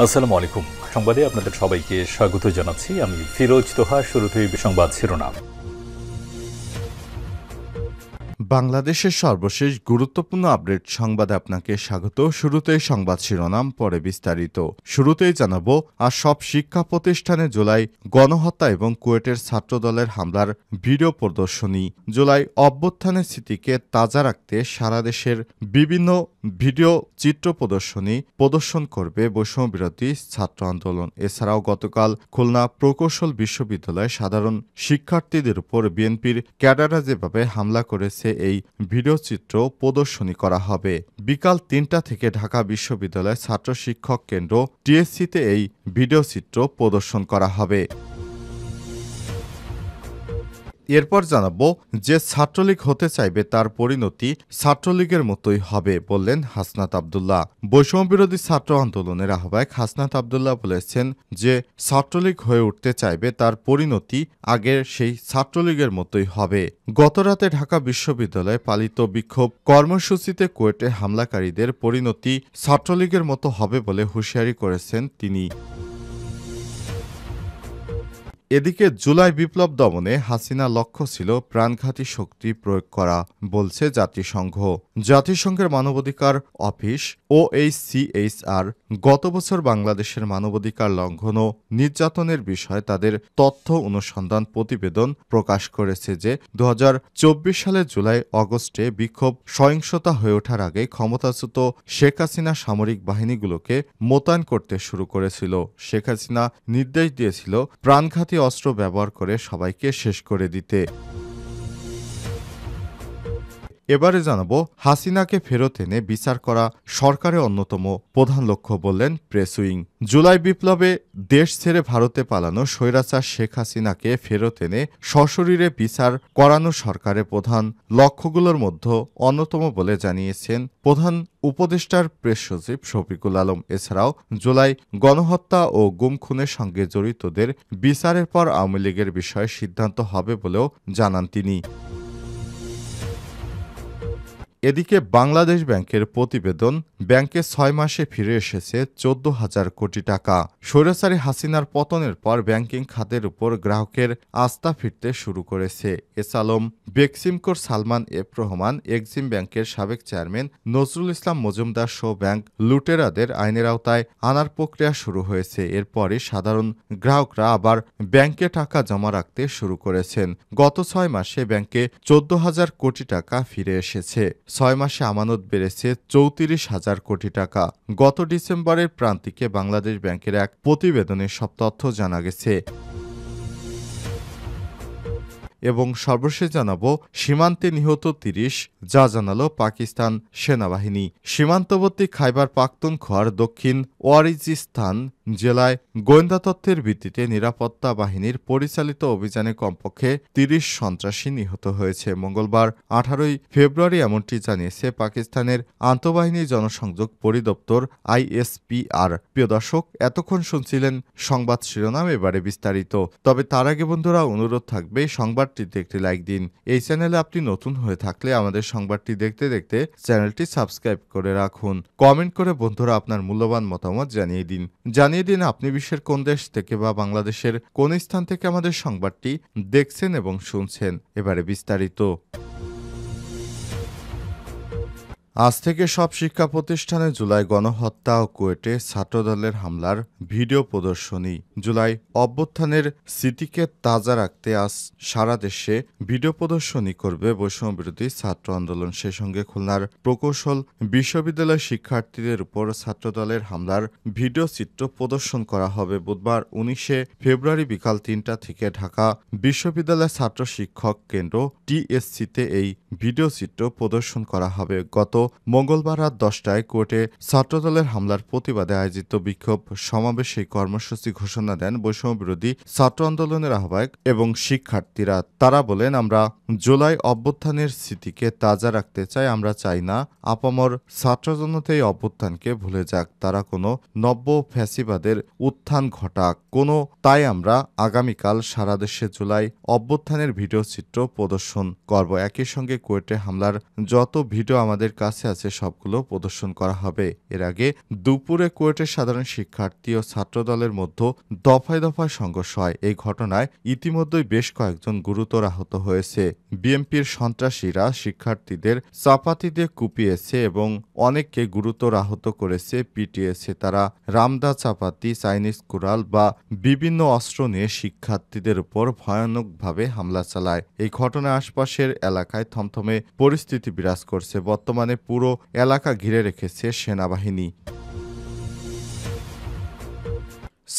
আসসালামু আলাইকুম। সংবাদে আপনাদের সবাইকে স্বাগত জানাচ্ছি। আমি ফিরোজ তোহা। শুরুতেই সংবাদ শিরোনাম। বাংলাদেশের সর্বশেষ গুরুত্বপূর্ণ আপডেট সংবাদে আপনাকে স্বাগত। শুরুতেই সংবাদ শিরোনাম, পরে বিস্তারিত। শুরুতেই জানাবো, আর সব শিক্ষা প্রতিষ্ঠানে জুলাই গণহত্যা এবং কুয়েটের ছাত্রদলের হামলার ভিডিও প্রদর্শনী। জুলাই অভ্যুত্থানের স্মৃতিকে তাজা রাখতে সারা দেশের বিভিন্ন ভিডিও চিত্র প্রদর্শন করবে বৈষম্যবিরোধী ছাত্র আন্দোলন। এছাড়াও গতকাল খুলনা প্রকৌশল বিশ্ববিদ্যালয়ে সাধারণ শিক্ষার্থীদের উপর বিএনপির ক্যাডাররা যেভাবে হামলা করেছে এই ভিডিও চিত্র প্রদর্শনী করা হবে। বিকাল ৩টা থেকে ঢাকা বিশ্ববিদ্যালয় ছাত্র শিক্ষক কেন্দ্র টিএসসিতে এই ভিডিও চিত্র প্রদর্শন করা হবে। এরপর জানাবো যে ছাত্রলীগ হতে চাইবে তার পরিণতি ছাত্রলীগের মতোই হবে বললেন হাসনাত আব্দুল্লাহ। বৈষম্যবিরোধী ছাত্র আন্দোলনের আহ্বায়ক হাসনাত আব্দুল্লাহ বলেছেন যে ছাত্রলীগ হয়ে উঠতে চাইবে তার পরিণতি আগের সেই ছাত্রলীগের মতোই হবে। গতরাতে ঢাকা বিশ্ববিদ্যালয়ে পালিত বিক্ষোভ কর্মসূচিতে কুয়েটে হামলাকারীদের পরিণতি ছাত্রলীগের মতো হবে বলে হুঁশিয়ারি করেছেন তিনি। এদিকে জুলাই বিপ্লব দমনে হাসিনা লক্ষ্য ছিল প্রাণঘাতী শক্তি প্রয়োগ করা বলছে জাতিসংঘ। জাতিসংঘের মানবাধিকার অফিস OHCHR গত বছর বাংলাদেশের মানবাধিকার লঙ্ঘন ও নির্যাতনের বিষয়ে তাদের তথ্য অনুসন্ধান প্রতিবেদন প্রকাশ করেছে যে 2024 সালের জুলাই অগস্টে বিক্ষোভ সহিংসতা হয়ে ওঠার আগে ক্ষমতাচ্যুত শেখ হাসিনা সামরিক বাহিনীগুলোকে মোতায়েন করতে শুরু করেছিল। শেখ হাসিনা নির্দেশ দিয়েছিল প্রাণঘাতী অস্ত্র ব্যবহার করে সবাইকে শেষ করে দিতে। এবারে জানাবো, হাসিনাকে ফেরত এনে বিচার করা সরকারের অন্যতম প্রধান লক্ষ্য বললেন প্রেস উইং। জুলাই বিপ্লবে দেশ ছেড়ে ভারতে পালানো স্বৈরাচার শেখ হাসিনাকে ফেরত এনে সশরীরে বিচার করানো সরকারের প্রধান লক্ষ্যগুলোর মধ্যে অন্যতম বলে জানিয়েছেন প্রধান উপদেষ্টার প্রেস সচিব শফিকুল আলম। এছাড়াও জুলাই গণহত্যা ও গুম খুনের সঙ্গে জড়িতদের বিচারের পর আওয়ামী লীগের বিষয়ে সিদ্ধান্ত হবে বলেও জানান তিনি। এদিকে বাংলাদেশ ব্যাংকের প্রতিবেদন, ব্যাংকে ৬ মাসে ফিরে এসেছে ১৪,০০০ কোটি টাকা। স্বৈরাচারী হাসিনার পতনের পর ব্যাংকিং খাতের উপর গ্রাহকের আস্থা ফিরতে শুরু করেছে। এসালম, বেক্সিমকোর সালমান এফ রহমান, এক্সিম ব্যাংকের সাবেক চেয়ারম্যান নজরুল ইসলাম মজুমদার সহ ব্যাংক লুটেরাদের আইনের আওতায় আনার প্রক্রিয়া শুরু হয়েছে। এরপরই সাধারণ গ্রাহকরা আবার ব্যাংকে টাকা জমা রাখতে শুরু করেছেন। গত ৬ মাসে ব্যাংকে ১৪,০০০ কোটি টাকা ফিরে এসেছে। ৬ মাসে আমানত বেড়েছে ৩৪,০০০ কোটি টাকা। গত ডিসেম্বরের প্রান্তিকে বাংলাদেশ ব্যাংকের এক প্রতিবেদনে সব তথ্য জানা গেছে। এবং সর্বশেষ জানাবো, সীমান্তে নিহত ৩০, যা জানালো পাকিস্তান সেনাবাহিনী। সীমান্তবর্তী খাইবার পাখতুনখোয়ার দক্ষিণ ওয়াজিরিস্তান জেলায় গোয়েন্দা তথ্যের ভিত্তিতে নিরাপত্তা বাহিনীর পরিচালিত অভিযানে কমপক্ষে ৩০ সন্ত্রাসী নিহত হয়েছে। মঙ্গলবার ১৮ ফেব্রুয়ারি এমনটি জানিয়েছে পাকিস্তানের আন্তঃবাহিনী জনসংযোগ পরিদপ্তর ISPR। প্রিয় দর্শক, এতক্ষণ শুনছিলেন সংবাদ শিরোনাম, এবারে বিস্তারিত। তবে তার আগে বন্ধুরা, অনুরোধ থাকবে সংবাদটিতে একটি লাইক দিন। এই চ্যানেলে আপনি নতুন হয়ে থাকলে আমাদের সংবাদটি দেখতে দেখতে চ্যানেলটি সাবস্ক্রাইব করে রাখুন। কমেন্ট করে বন্ধুরা আপনার মূল্যবান মতামত জানিয়ে দিন আপনি বিশ্বের কোন দেশ থেকে বা বাংলাদেশের কোন স্থান থেকে আমাদের সংবাদটি দেখছেন এবং শুনছেন। এবারে বিস্তারিত। আজ থেকে সব শিক্ষা প্রতিষ্ঠানে জুলাই গণহত্যা ও কুয়েটে ছাত্রদলের হামলার ভিডিও প্রদর্শনী। জুলাই অভ্যুত্থানের স্মৃতিকে তাজা রাখতে আজ সারা দেশে ভিডিও প্রদর্শনী করবে বৈষম্যবিরোধী ছাত্র আন্দোলন। সে সঙ্গে খুলনার প্রকৌশল বিশ্ববিদ্যালয়ের শিক্ষার্থীদের উপর ছাত্রদলের হামলার ভিডিও চিত্র প্রদর্শন করা হবে। বুধবার ১৯ ফেব্রুয়ারি বিকাল ৩টা থেকে ঢাকা বিশ্ববিদ্যালয়ের ছাত্র শিক্ষক কেন্দ্র TSCতে এই ভিডিও চিত্র প্রদর্শন করা হবে। গত মঙ্গলবার রাত 10টায় কোর্টে ছাত্রদলের হামলার প্রতিবাদে আয়োজিত বিক্ষোভ সমাবেশে কর্মসূচি ঘোষণা দেন বৈষম্যবিরোধী ছাত্র আন্দোলনের আহ্বায়ক এবং শিক্ষার্থীরা। তারা বলেন, আমরা জুলাই অভ্যুত্থানের স্মৃতিকে তাজা রাখতে চাই। আমরা চাই না আপামর ছাত্রজনতা এই অভ্যুত্থানকে ভুলে যাক, তারা কোনো নব্য ফ্যাসিবাদের উত্থান ঘটাক তাই আমরা আগামীকাল সারা দেশে জুলাই অভ্যুত্থানের ভিডিও চিত্র প্রদর্শন করব। একই সঙ্গে কুয়েটে হামলার যত ভিডিও আমাদের কাছ আছে সবগুলো প্রদর্শন করা হবে। এর আগে দুপুরে কুয়েটের সাধারণ শিক্ষার্থী ও ছাত্রদলের মধ্যে দফায় দফায় সংঘর্ষ হয়। এই ঘটনায় ইতিমধ্যেই বেশ কয়েকজন গুরুতর আহত হয়েছে। বিএনপির সন্ত্রাসীরা শিক্ষার্থীদের চাপাতি দিয়ে কুপিয়েছে এবং অনেককে গুরুতর আহত করেছে, পিটিয়েছে। তারা রামদা চাপাতি, চাইনিজ কুড়াল বা বিভিন্ন অস্ত্র নিয়ে শিক্ষার্থীদের উপর ভয়ানকভাবে হামলা চালায়। এই ঘটনায় আশপাশের এলাকায় থমথমে পরিস্থিতি বিরাজ করছে। বর্তমানে পুরো এলাকা ঘিরে রেখেছে সেনাবাহিনী।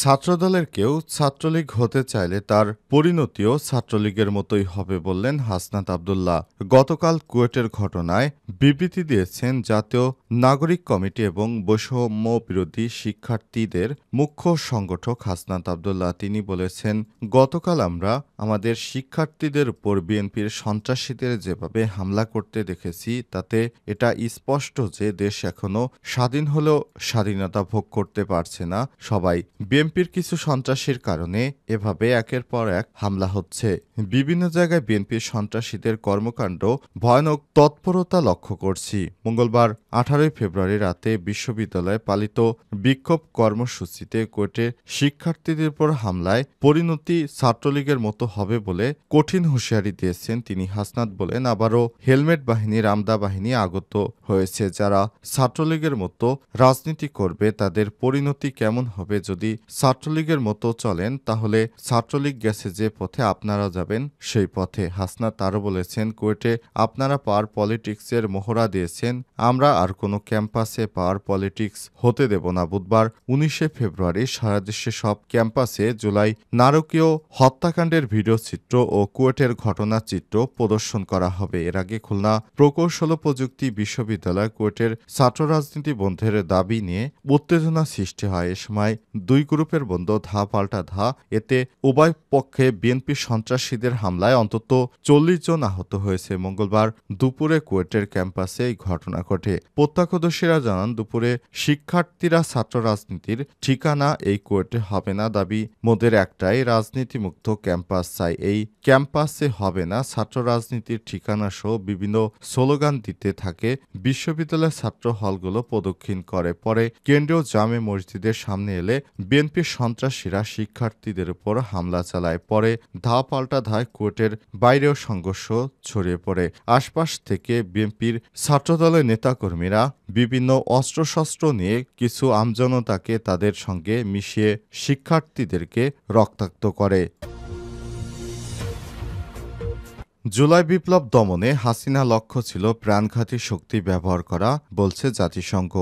ছাত্রদলের কেউ ছাত্রলীগ হতে চাইলে তার পরিণতিও ছাত্রলীগের মতোই হবে বললেন হাসনাত আব্দুল্লাহ। গতকাল কুয়েটের ঘটনায় বিবৃতি দিয়েছেন জাতীয় নাগরিক কমিটি এবং বৈষম্য বিরোধী শিক্ষার্থীদের মুখ্য সংগঠক হাসনাত আব্দুল্লাহ। তিনি বলেছেন, গতকাল আমরা আমাদের শিক্ষার্থীদের উপর বিএনপির সন্ত্রাসীদের যেভাবে হামলা করতে দেখেছি, তাতে এটা স্পষ্ট যে দেশ এখনো স্বাধীন হলেও স্বাধীনতা ভোগ করতে পারছে না সবাই। বিএনপির কিছু সন্ত্রাসীর কারণে এভাবে একের পর এক হামলা হচ্ছে। বিভিন্ন জায়গায় বিএনপির সন্ত্রাসীদের কর্মকাণ্ড ভয়ানক তৎপরতা লক্ষ্য করছি। মঙ্গলবার 18 ফেব্রুয়ারি রাতে বিশ্ববিদ্যালয়ে পালিত বিক্ষোভ কর্মসূচিতে কোর্টে শিক্ষার্থীদের উপর হামলায় পরিণতি ছাত্রলীগের মতো হবে বলে কঠিন হুঁশিয়ারি দিয়েছেন তিনি। হাসনাত বলেন, আবারও হেলমেট বাহিনী, রামদা বাহিনী আগত হয়েছে। যারা ছাত্রলীগের মতো রাজনীতি করবে তাদের পরিণতি কেমন হবে? যদি ছাত্রলীগের মতো চলেন তাহলে ছাত্রলীগ গেছে যে পথে আপনারা যাবেন সেই পথে। হাসনাত আরও বলেছেন, কুয়েটে আপনারা পাওয়ার পলিটিক্সের মহড়া দিয়েছেন, আমরা আর কোনো ক্যাম্পাসে পাওয়ার পলিটিক্স হতে দেব না। বুধবার 19 ফেব্রুয়ারি সারা দেশে সব ক্যাম্পাসে জুলাই নারকীয় হত্যাকাণ্ডের ভিডিও চিত্র ও কুয়েটের ঘটনা চিত্র প্রদর্শন করা হবে। এর আগে খুলনা প্রকৌশল ও প্রযুক্তি বিশ্ববিদ্যালয় কুয়েটের ছাত্র রাজনীতি বন্ধের দাবি নিয়ে উত্তেজনা সৃষ্টি হয়। এ সময় দুই গ্রুপের বন্ধ ধা পাল্টা ধা। এতে উভয় পক্ষে বিএনপি সন্ত্রাসীদের হামলায় অন্তত 40 জন আহত হয়েছে। মঙ্গলবার দুপুরে কুয়েটের ক্যাম্পাসে এই ঘটনা ঘটে। প্রত্যক্ষদর্শীরা জানান, দুপুরে শিক্ষার্থীরা ছাত্র রাজনীতির ঠিকানা এই কুয়েটে হবে না। দাবি মোদের একটাই, রাজনীতিমুক্ত ক্যাম্পাস চাই। এই ক্যাম্পাসে হবে না ছাত্র রাজনীতির ঠিকানা সহ বিভিন্ন স্লোগান দিতে থাকে। বিশ্ববিদ্যালয়ের ছাত্র হলগুলো প্রদক্ষিণ করে। পরে কেন্দ্রীয় জামে মসজিদের সামনে এলে বিএনপির সন্ত্রাসীরা শিক্ষার্থীদের উপর হামলা চালায়। পরে ধা পাল্টা ধায় কুয়েটের বাইরেও সংঘর্ষ ছড়িয়ে পড়ে। আশপাশ থেকে বিএনপির ছাত্রদলের নেতাকর্মীরা বিভিন্ন অস্ত্রশস্ত্র নিয়ে কিছু আমজনতাকে তাদের সঙ্গে মিশিয়ে শিক্ষার্থীদেরকে রক্তাক্ত করে। জুলাই বিপ্লব দমনে হাসিনা লক্ষ্য ছিল প্রাণঘাতী শক্তি ব্যবহার করা, বলছে জাতিসংঘ।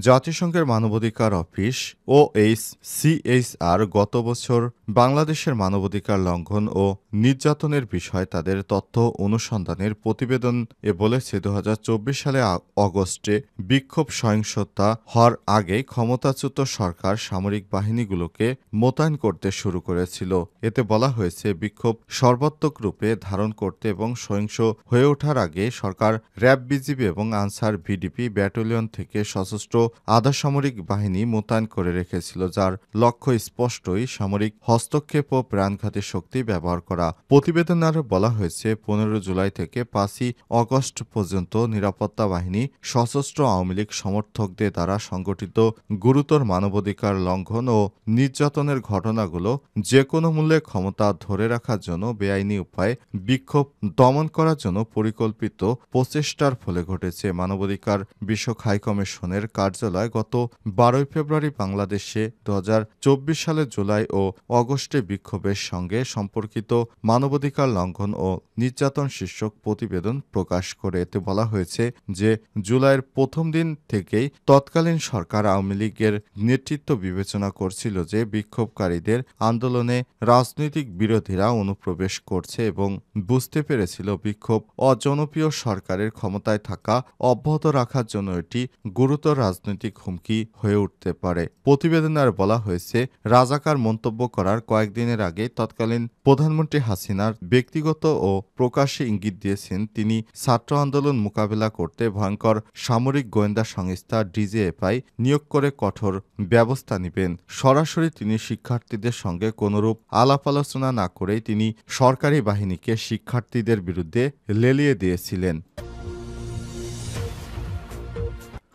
জাতিসংঘের মানবাধিকার অফিস OHCHR গত বছর বাংলাদেশের মানবাধিকার লঙ্ঘন ও নির্যাতনের বিষয়ে তাদের তথ্য অনুসন্ধানের প্রতিবেদন বলেছে 2024 সালে অগস্টে বিক্ষোভ সহিংসতা হওয়ার আগে ক্ষমতাচ্যুত সরকার সামরিক বাহিনীগুলোকে মোতায়েন করতে শুরু করেছিল। এতে বলা হয়েছে, বিক্ষোভ সর্বাত্মক রূপে ধারণ করতে এবং সহিংস হয়ে ওঠার আগে সরকার র্যাব, বিজিবি এবং আনসার ভিডিপি ব্যাটালিয়ন থেকে সশস্ত্র আধা সামরিক বাহিনী মোতায়েন করে রেখেছিল, যার লক্ষ্য স্পষ্টই সামরিক হস্তক্ষেপ ও প্রাণঘাতী শক্তি ব্যবহার করা। প্রতিবেদনে আরও বলা হয়েছে, 15 জুলাই থেকে 5 আগস্ট পর্যন্ত নিরাপত্তা বাহিনী সশস্ত্র আওয়ামী লীগ সমর্থকদের দ্বারা সংগঠিত গুরুতর মানবাধিকার লঙ্ঘন ও নির্যাতনের ঘটনাগুলো যে কোনো মূল্যে ক্ষমতা ধরে রাখার জন্য বেআইনি উপায়ে বিক্ষোভ দমন করার জন্য পরিকল্পিত প্রচেষ্টার ফলে ঘটেছে। মানবাধিকার বিষয়ক হাইকমিশনের কার্যালয় গত 12 ফেব্রুয়ারি বাংলাদেশে 2024 সালের জুলাই ও অগস্টে বিক্ষোভের সঙ্গে সম্পর্কিত মানবাধিকার লঙ্ঘন ও নির্যাতন শীর্ষক প্রতিবেদন প্রকাশ করে। এতে বলা হয়েছে যে জুলাইয়ের প্রথম দিন থেকেই তৎকালীন সরকার আওয়ামী লীগের নেতৃত্ব বিবেচনা করছিল যে বিক্ষোভকারীদের আন্দোলনে রাজনৈতিক বিরোধীরা অনুপ্রবেশ করছে এবং বুঝতে পেরেছিল বিক্ষোভ অজনপ্রিয় সরকারের ক্ষমতায় থাকা অব্যাহত রাখার জন্য এটি গুরুতর রাজনৈতিক হুমকি হয়ে উঠতে পারে। প্রতিবেদনে আর বলা হয়েছে, রাজাকার মন্তব্য করার কয়েকদিনের আগে তৎকালীন প্রধানমন্ত্রী হাসিনার ব্যক্তিগত ও প্রকাশ্যে ইঙ্গিত দিয়েছেন তিনি ছাত্র আন্দোলন মোকাবেলা করতে ভয়ঙ্কর সামরিক গোয়েন্দা সংস্থা DGFI নিয়োগ করে কঠোর ব্যবস্থা নেবেন। সরাসরি তিনি শিক্ষার্থীদের সঙ্গে কোনরূপ আলাপ আলোচনা না করেই তিনি সরকারি বাহিনীকে শিক্ষার্থীদের বিরুদ্ধে লেলিয়ে দিয়েছিলেন।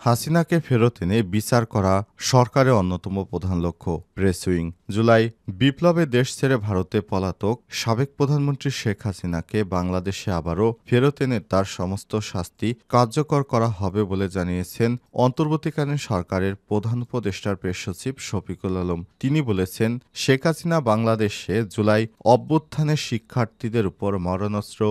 হাসিনাকে ফেরত এনে বিচার করা সরকারের অন্যতম প্রধান লক্ষ্য। Press wing. জুলাই বিপ্লবে দেশ ছেড়ে ভারতে পলাতক সাবেক প্রধানমন্ত্রী শেখ হাসিনাকে বাংলাদেশে আবারও ফেরত এনে তার সমস্ত শাস্তি কার্যকর করা হবে বলে জানিয়েছেন অন্তর্বর্তীকালীন সরকারের প্রধান উপদেষ্টার প্রেস সচিব শফিকুল আলম। তিনি বলেছেন, শেখ হাসিনা বাংলাদেশে জুলাই অভ্যুত্থানের শিক্ষার্থীদের উপর মরণাস্ত্র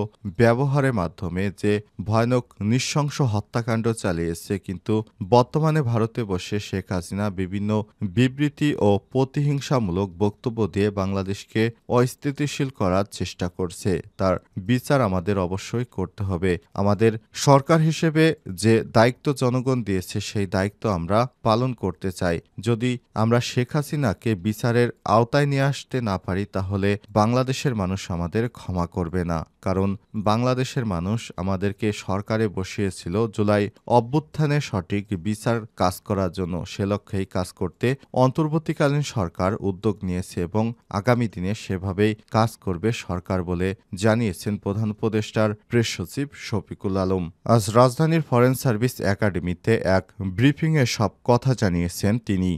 ব্যবহারের মাধ্যমে যে ভয়ানক নৃশংস হত্যাকাণ্ড চালিয়েছে, কিন্তু বর্তমানে ভারতে বসে শেখ হাসিনা বিভিন্ন বিবৃতি ও প্রতিহিংসামূলক বক্তব্য দিয়ে বাংলাদেশকে অস্থিতিশীল করার চেষ্টা করছে। তার বিচার আমাদের অবশ্যই করতে হবে। আমাদের সরকার হিসেবে যে দায়িত্ব জনগণ দিয়েছে সেই দায়িত্ব আমরা পালন করতে চাই। যদি আমরা শেখ হাসিনাকে বিচারের আওতায় নিয়ে আসতে না পারি, তাহলে বাংলাদেশের মানুষ আমাদের ক্ষমা করবে না। কারণ বাংলাদেশের মানুষ আমাদেরকে সরকারে বসিয়েছিল জুলাই অভ্যুত্থানে সঠিক বিচার কাজ করার জন্য। সে লক্ষ্যেই কাজ করতে অন্তর্বর্তীকালীন সরকার উদ্যোগ নিয়েছে এবং আগামী দিনে সেভাবেই কাজ করবে সরকার বলে জানিয়েছেন প্রধান উপদেষ্টার প্রেস সচিব শফিকুল আলম। আজ রাজধানীর ফরেন সার্ভিস একাডেমিতে এক ব্রিফিংয়ে সব কথা জানিয়েছেন তিনি।